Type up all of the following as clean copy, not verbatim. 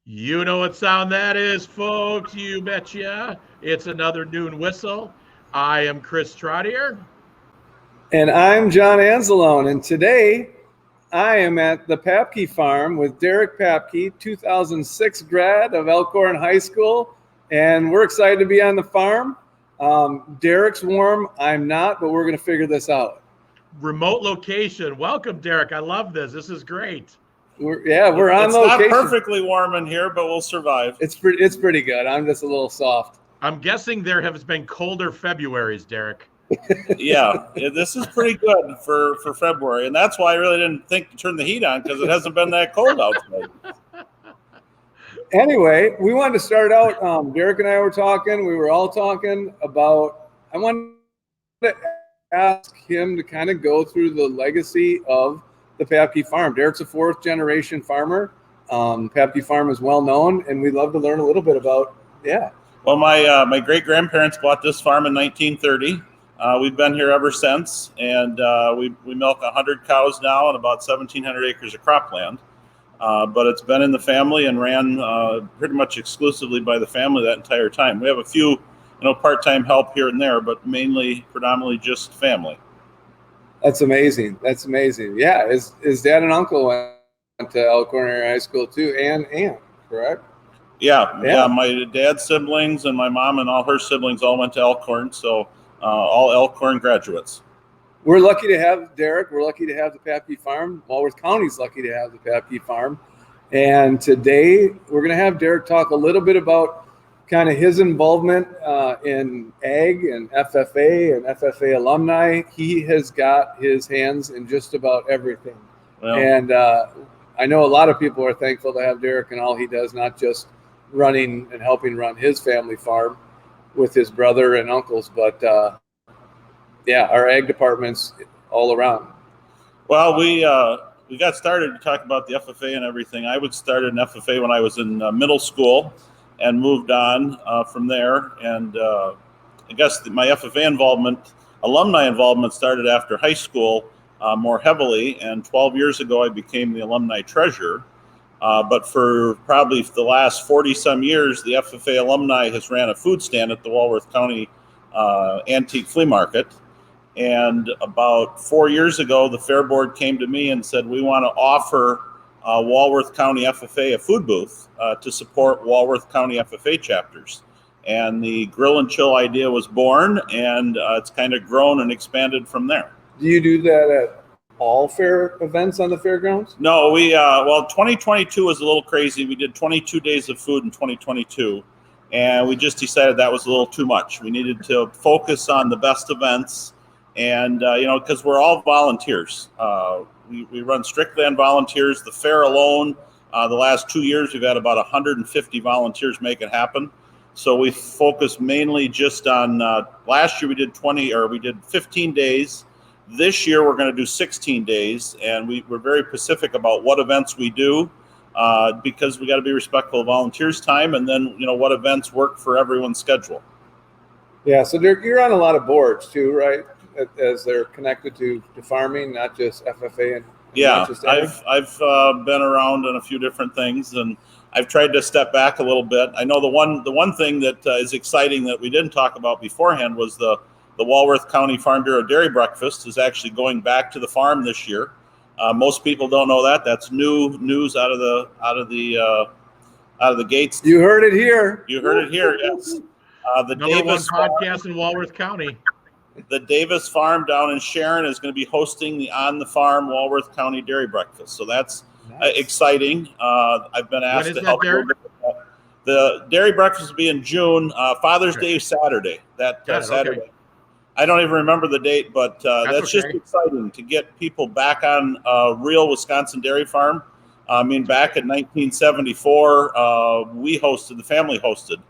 You know what sound that is, folks. You betcha. It's another Noon Whistle. I am Chris Trottier. And I'm John Anzalone. And today I am at the Papcke farm with Derrick Papcke, 2006 grad of Elkhorn High School. And we're excited to be on the farm. Derrick's warm. I'm not, but we're going to figure this out. Remote location. Welcome, Derrick. I love this. This is great. We're on it's location. It's not perfectly warm in here, but we'll survive. It's pretty good. I'm just a little soft. I'm guessing there has been colder Februarys, Derrick. Yeah, this is pretty good for February, and that's why I really didn't think to turn the heat on, because it hasn't been that cold outside. Anyway, we wanted to start out. Derrick and I were talking. We were all talking about. I wanted to ask him to kind of go through the legacy of the Papcke farm. Derrick's a fourth generation farmer. Papcke farm is well known, and we'd love to learn a little bit about. Yeah. Well, my great grandparents bought this farm in 1930. We've been here ever since, and we milk 100 cows now and about 1,700 acres of cropland. But it's been in the family and ran pretty much exclusively by the family that entire time. We have a few, part-time help here and there, but predominantly just family. That's amazing. Yeah, his dad and uncle went to Elkhorn Area High School too, and aunt, correct? Yeah. My dad's siblings and my mom and all her siblings all went to Elkhorn, so all Elkhorn graduates. We're lucky to have Derrick. We're lucky to have the Papcke farm. Walworth County's lucky to have the Papcke farm. And today we're going to have Derrick talk a little bit about kind of his involvement in ag and FFA and FFA Alumni. He has got his hands in just about everything. Well, and I know a lot of people are thankful to have Derrick and all he does, not just running and helping run his family farm with his brother and uncles, but our ag department's all around. Well, we got started to talk about the FFA and everything. I started in FFA when I was in middle school and moved on from there. And I guess my FFA alumni involvement started after high school more heavily. And 12 years ago, I became the alumni treasurer. But for probably the last 40 some years, the FFA alumni has ran a food stand at the Walworth County Antique Flea Market. And about 4 years ago, the Fair Board came to me and said, we want to offer Walworth County FFA a food booth to support Walworth County FFA chapters. And the grill and chill idea was born, and it's kind of grown and expanded from there. Do you do that at all fair events on the fairgrounds? No, 2022 was a little crazy. We did 22 days of food in 2022, and we just decided that was a little too much. We needed to focus on the best events, and because we're all volunteers. We run strictly on volunteers. The fair alone, the last 2 years, we've had about 150 volunteers make it happen. So we focus mainly just on, last year we did 15 days. This year we're going to do 16 days, and we're very specific about what events we do because we got to be respectful of volunteers' time, and then what events work for everyone's schedule. Yeah, so you're on a lot of boards too, right? As they're connected to farming, not just FFA and yeah, I've been around on a few different things, and I've tried to step back a little bit. I know the one thing that is exciting that we didn't talk about beforehand was the Walworth County Farm Bureau Dairy Breakfast is actually going back to the farm this year. Most people don't know that. That's news out of the gates. You heard it here. You heard it here. Yes. The Davis podcast in Walworth County. The Davis Farm down in Sharon is going to be hosting the On the Farm Walworth County Dairy Breakfast. So that's exciting. I've been asked to help. The dairy breakfast will be in June. Father's Day Saturday. Saturday. Okay. I don't even remember the date, but that's just exciting to get people back on a real Wisconsin dairy farm. Back in 1974, the family hosted.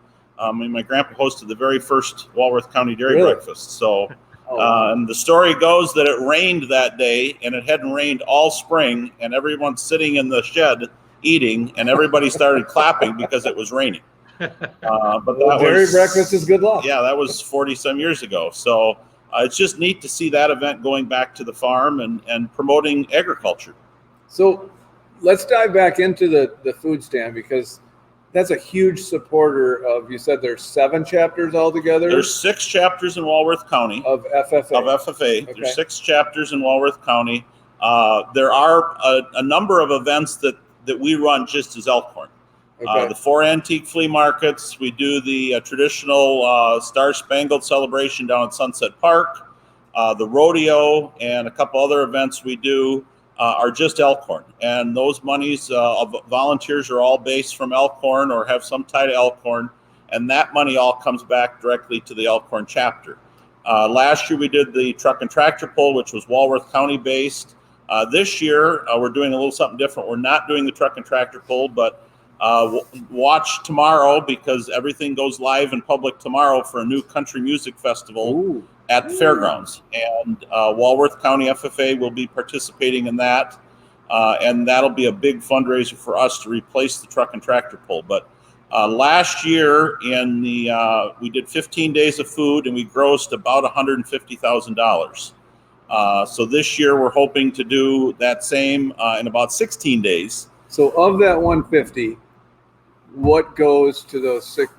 My grandpa hosted the very first Walworth County Dairy Breakfast. So, and the story goes that it rained that day, and it hadn't rained all spring, and everyone's sitting in the shed eating, and everybody started clapping because it was raining. But dairy breakfast is good luck. Yeah, that was 40 some years ago. So it's just neat to see that event going back to the farm and promoting agriculture. So let's dive back into the food stand, because that's a huge supporter of, you said there's 7 chapters altogether? There's 6 chapters in Walworth County. Of FFA. Okay. There's 6 chapters in Walworth County. There are a number of events that we run just as Elkhorn. Okay. The 4 antique flea markets. We do the traditional Star Spangled celebration down at Sunset Park. The rodeo and a couple other events we do are just Elkhorn. And those monies of volunteers are all based from Elkhorn or have some tie to Elkhorn. And that money all comes back directly to the Elkhorn chapter. Last year we did the truck and tractor pull, which was Walworth County based. This year we're doing a little something different. We're not doing the truck and tractor pull, but watch tomorrow, because everything goes live in public tomorrow for a new country music festival at the fairgrounds. And Walworth County FFA will be participating in that. And that'll be a big fundraiser for us to replace the truck and tractor pull. But last year we did 15 days of food and we grossed about $150,000. So this year we're hoping to do that same in about 16 days. So of that 150, what goes to those 6?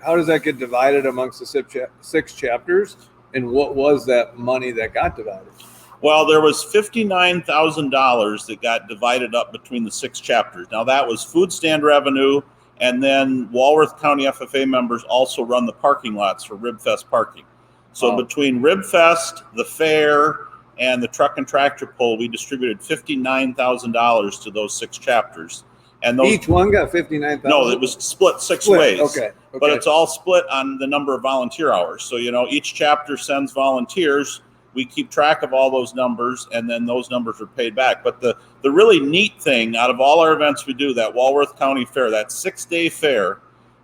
How does that get divided amongst the 6 chapters? And what was that money that got divided? Well, there was $59,000 that got divided up between the 6 chapters. Now that was food stand revenue, and then Walworth County FFA members also run the parking lots for Ribfest parking. So between Ribfest, the fair, and the truck and tractor pull, we distributed $59,000 to those 6 chapters. And those, each one got $59,000? No, it was split 6 ways. Okay. But it's all split on the number of volunteer hours. So, each chapter sends volunteers. We keep track of all those numbers, and then those numbers are paid back. But the really neat thing, out of all our events we do, that Walworth County Fair, that 6-day fair,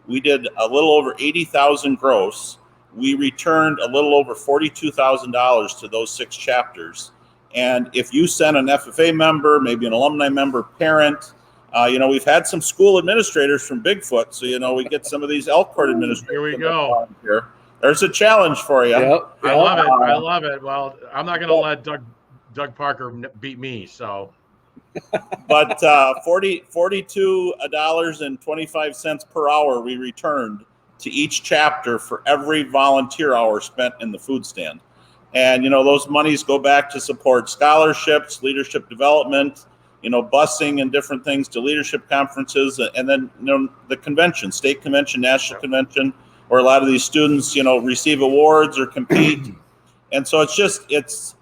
we did a little over 80,000 gross. We returned a little over $42,000 to those 6 chapters. And if you send an FFA member, maybe an alumni member, parent, we've had some school administrators from Bigfoot, so we get some of these Elkhorn administrators. Here we go. Here. There's a challenge for you. Yep. I love it. I love it. Well, I'm not going to let Doug Parker beat me. So, but $42.25 per hour we returned to each chapter for every volunteer hour spent in the food stand. And those monies go back to support scholarships, leadership development, busing and different things to leadership conferences, and then the convention, state convention, national convention, where a lot of these students receive awards or compete. And so it's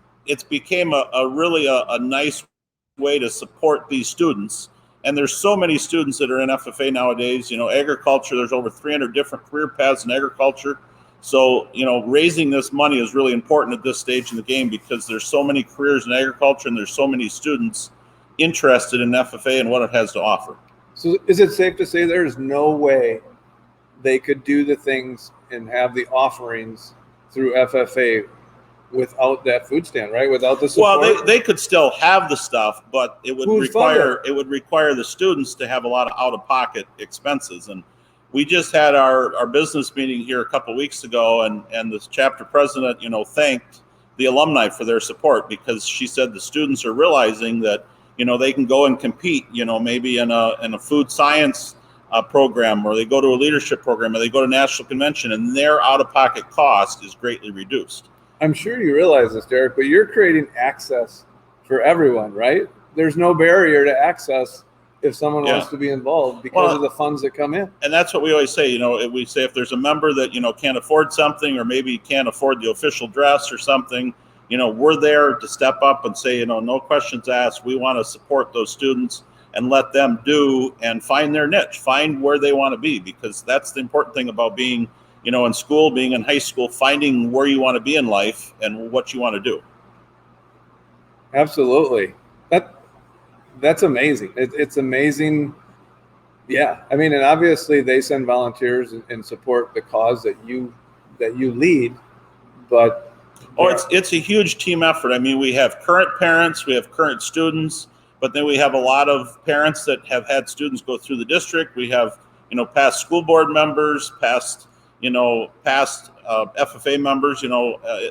became a really nice way to support these students. And there's so many students that are in FFA nowadays. Agriculture, there's over 300 different career paths in agriculture. So raising this money is really important at this stage in the game, because there's so many careers in agriculture and there's so many students interested in FFA and what it has to offer. So is it safe to say there's no way they could do the things and have the offerings through FFA without that food stand, right? Without the support? Well, they could still have the stuff, but it would require the students to have a lot of out-of-pocket expenses. And we just had our business meeting here a couple of weeks ago, and the chapter president, thanked the alumni for their support, because she said the students are realizing that they can go and compete, maybe in a food science program, or they go to a leadership program, or they go to national convention, and their out-of-pocket cost is greatly reduced. I'm sure you realize this, Derrick, but you're creating access for everyone, right? There's no barrier to access if someone wants to be involved because of the funds that come in. And that's what we always say. We say if there's a member that can't afford something, or maybe can't afford the official dress or something, we're there to step up and say, no questions asked. We want to support those students and let them do and find their niche, find where they want to be, because that's the important thing about being, in school, being in high school, finding where you want to be in life and what you want to do. Absolutely. That's amazing. It's amazing. Yeah. I mean, and obviously they send volunteers and support the cause that you lead, but it's a huge team effort. I mean, we have current parents, we have current students, but then we have a lot of parents that have had students go through the district. We have, past school board members, past FFA members,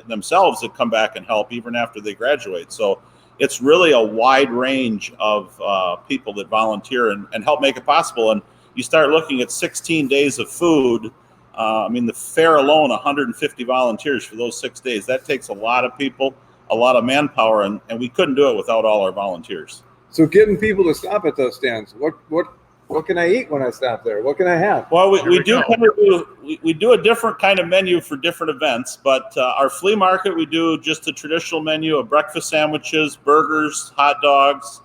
themselves that come back and help even after they graduate. So it's really a wide range of people that volunteer and help make it possible. And you start looking at 16 days of food. I mean, the fair alone, 150 volunteers for those 6 days. That takes a lot of people, a lot of manpower, and we couldn't do it without all our volunteers. So getting people to stop at those stands, what can I eat when I stop there? What can I have? Well, we do a different kind of menu for different events, but our flea market, we do just a traditional menu of breakfast sandwiches, burgers, hot dogs.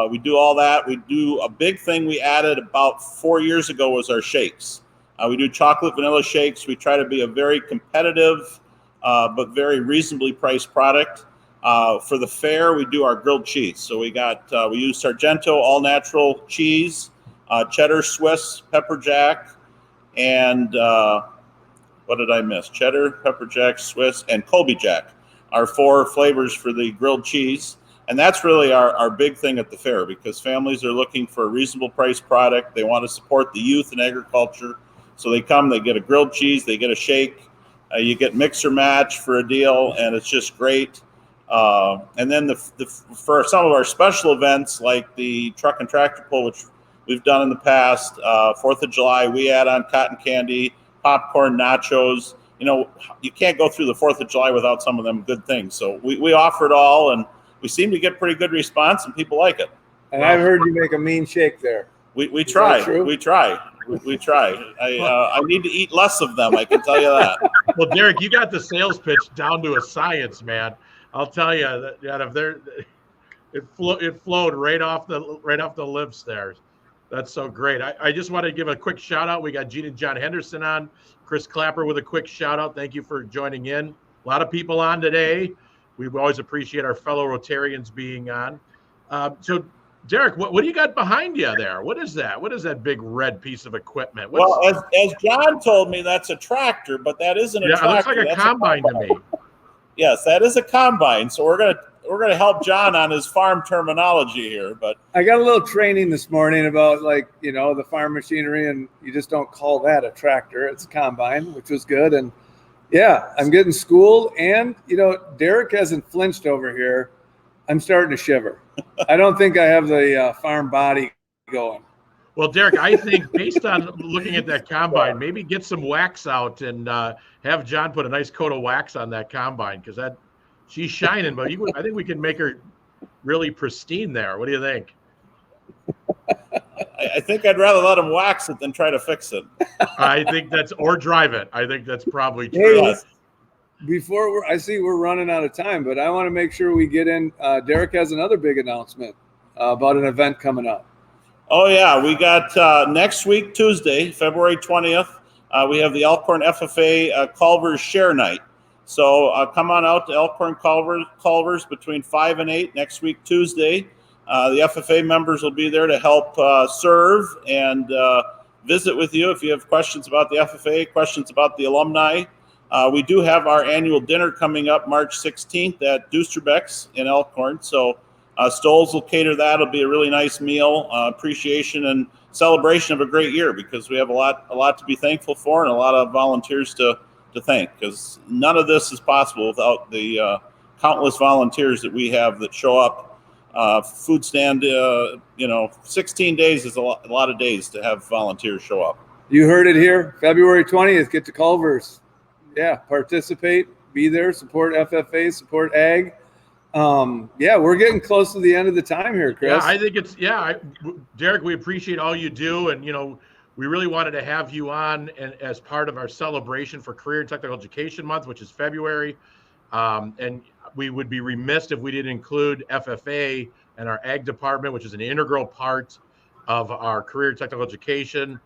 We do all that. We do a big thing we added about 4 years ago was our shakes. We do chocolate vanilla shakes. We try to be a very competitive but very reasonably priced product. For the fair, we do our grilled cheese. So we use Sargento all natural cheese, cheddar, Swiss, pepper jack, and what did I miss? Cheddar, pepper jack, Swiss, and Colby Jack are 4 flavors for the grilled cheese. And that's really our big thing at the fair, because families are looking for a reasonable priced product. They want to support the youth and agriculture. So they come, they get a grilled cheese, they get a shake, you get mix or match for a deal, and it's just great. And then for some of our special events, like the truck and tractor pull, which we've done in the past, 4th of July, we add on cotton candy, popcorn, nachos. You know, you can't go through the 4th of July without some of them good things. So we offer it all, and we seem to get pretty good response, and people like it. And I've heard you make a mean shake there. We try. We try. We try. I need to eat less of them, I can tell you that. Well, Derrick, you got the sales pitch down to a science, man. I'll tell you that if it flowed right off the lips there. That's so great. I just want to give a quick shout out. We got Gene and John Henderson on. Chris Clapper with a quick shout out. Thank you for joining in. A lot of people on today. We always appreciate our fellow Rotarians being on. So, Derrick, what do you got behind you there? What is that? What is that big red piece of equipment? Well, as John told me, that's a tractor, but that isn't a tractor. It looks like a combine to me. Yes, that is a combine. So we're gonna help John on his farm terminology here. But I got a little training this morning about the farm machinery, and you just don't call that a tractor. It's a combine, which was good. And yeah, I'm getting schooled, and Derrick hasn't flinched over here. I'm starting to shiver. I don't think I have the farm body going. Well, Derrick, I think based on looking at that combine, maybe get some wax out and have John put a nice coat of wax on that combine, because she's shining. But I think we can make her really pristine there. What do you think? I think I'd rather let him wax it than try to fix it. I think or drive it. I think that's probably true. Hey, before I see we're running out of time, but I want to make sure we get in. Derrick has another big announcement about an event coming up. Oh yeah, we got next week, Tuesday, February 20th. We have the Elkhorn FFA Culver's Share Night. So come on out to Elkhorn Culver's between 5 and 8 next week, Tuesday. The FFA members will be there to help serve and visit with you if you have questions about the FFA, questions about the alumni. We do have our annual dinner coming up March 16th at Doosterbeck's in Elkhorn. So Stoles will cater that. It'll be a really nice meal, appreciation and celebration of a great year, because we have a lot to be thankful for and a lot of volunteers to thank, because none of this is possible without the countless volunteers that we have that show up. Food stand, 16 days is a lot of days to have volunteers show up. You heard it here. February 20th, get to Culver's. Yeah, participate, be there, support FFA, support ag. We're getting close to the end of the time here, Chris. Yeah, I think Derrick, we appreciate all you do. And, we really wanted to have you on as part of our celebration for Career and Technical Education Month, which is February. And we would be remiss if we didn't include FFA and our ag department, which is an integral part of our career and technical education.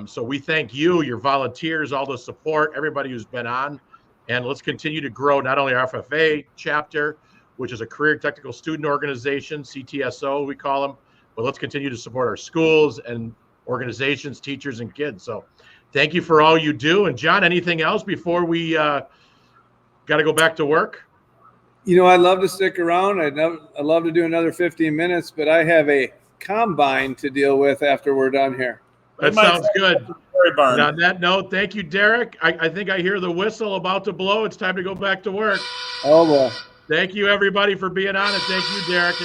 So we thank you, your volunteers, all the support, everybody who's been on, and let's continue to grow not only our FFA chapter, which is a career technical student organization, CTSO we call them, but let's continue to support our schools and organizations, teachers, and kids. So thank you for all you do. And John, anything else before we got to go back to work? I'd love to stick around. I'd love to do another 15 minutes, but I have a combine to deal with after we're done here. That sounds good. And on that note, thank you, Derrick. I think I hear the whistle about to blow. It's time to go back to work. Oh, boy. Thank you, everybody, for being on, and thank you, Derrick.